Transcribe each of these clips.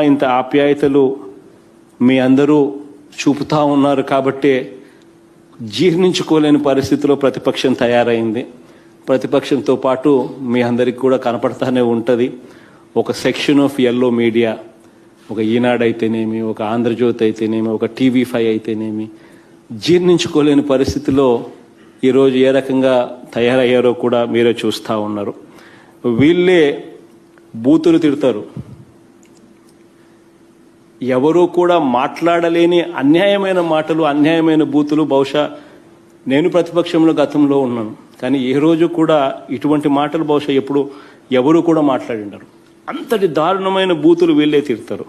ఇంత ఆప్యాయతలు మీ అందరూ చూపుతా ఉన్నారు కాబట్టి జీర్ణించుకోలేని పరిస్థితిలో ప్రతిపక్షం తయారైంది. ప్రతిపక్షంతో పాటు మీ అందరికీ కూడా కనపడతానే ఉంటుంది. ఒక సెక్షన్ ఆఫ్ ఎల్లో మీడియా, ఒక ఈనాడు అయితేనేమి, ఒక ఆంధ్రజ్యోతి అయితేనేమి, ఒక టీవీ5 అయితేనేమి, జీర్ణించుకోలేని పరిస్థితిలో ఈరోజు ఏ రకంగా తయారయ్యారో కూడా మీరే చూస్తూ ఉన్నారు. వీళ్ళే బూతులు తిడతారు. ఎవరూ కూడా మాట్లాడలేని అన్యాయమైన మాటలు, అన్యాయమైన బూతులు. బహుశా నేను ప్రతిపక్షంలో గతంలో ఉన్నాను, కానీ ఏ రోజు కూడా ఇటువంటి మాటలు బహుశా ఎప్పుడు ఎవరు కూడా మాట్లాడిండరు. అంతటి దారుణమైన బూతులు వీళ్ళే తిడతారు.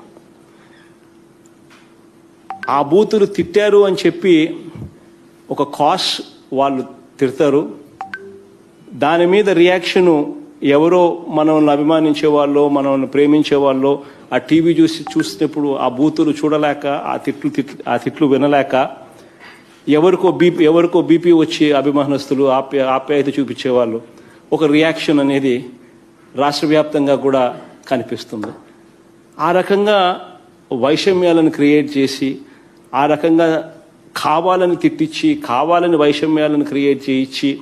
ఆ బూతులు తిట్టారు అని చెప్పి ఒక కాస్ వాళ్ళు తిడతారు. దాని మీద రియాక్షను ఎవరో మనల్ని అభిమానించే వాళ్ళు, మనల్ని ప్రేమించే వాళ్ళు ఆ టీవీ చూసినప్పుడు ఆ బూతులు చూడలేక, ఆ తిట్లు వినలేక ఎవరికో బీపీ వచ్చి అభిమానస్తులు ఆప్యాయత చూపించేవాళ్ళు ఒక రియాక్షన్ అనేది రాష్ట్ర వ్యాప్తంగా కూడా కనిపిస్తుంది. ఆ రకంగా వైషమ్యాలను క్రియేట్ చేసి, ఆ రకంగా కావాలని తిట్టించి, కావాలని వైషమ్యాలను క్రియేట్ చేయించి,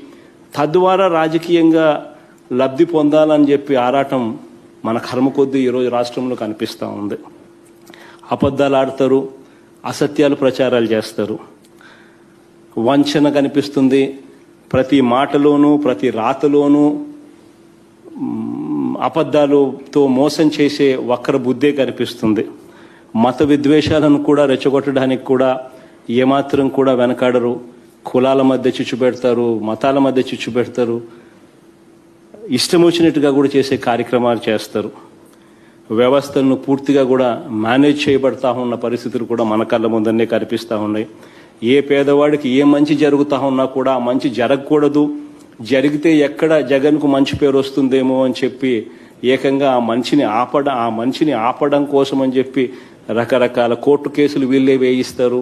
తద్వారా రాజకీయంగా లబ్ధి పొందాలని చెప్పి ఆరాటం మన కర్మ కొద్దీ ఈరోజు రాష్ట్రంలో కనిపిస్తూ ఉంది. అబద్ధాలు ఆడతారు, అసత్యాలు ప్రచారాలు చేస్తారు, వంచన కనిపిస్తుంది. ప్రతి మాటలోనూ, ప్రతి రాతలోనూ అబద్ధాలతో మోసం చేసే వక్ర బుద్ధే కనిపిస్తుంది. మత విద్వేషాలను కూడా రెచ్చగొట్టడానికి కూడా ఏమాత్రం కూడా వెనకాడరు. కులాల మధ్య చిచ్చు పెడతారు, మతాల మధ్య చిచ్చు పెడతారు, ఇష్టం వచ్చినట్టుగా కూడా చేసే కార్యక్రమాలు చేస్తారు. వ్యవస్థలను పూర్తిగా కూడా మేనేజ్ చేయబడతా ఉన్న పరిస్థితులు కూడా మన కళ్ళ ముందనే కనిపిస్తూ ఉన్నాయి. ఏ పేదవాడికి ఏ మంచి జరుగుతూ ఉన్నా కూడా ఆ మంచి జరగకూడదు, జరిగితే ఎక్కడ జగన్కు మంచి పేరు వస్తుందేమో అని చెప్పి ఏకంగా ఆ మంచిని ఆపడం కోసం అని చెప్పి రకరకాల కోర్టు కేసులు వీళ్ళే వేయిస్తారు.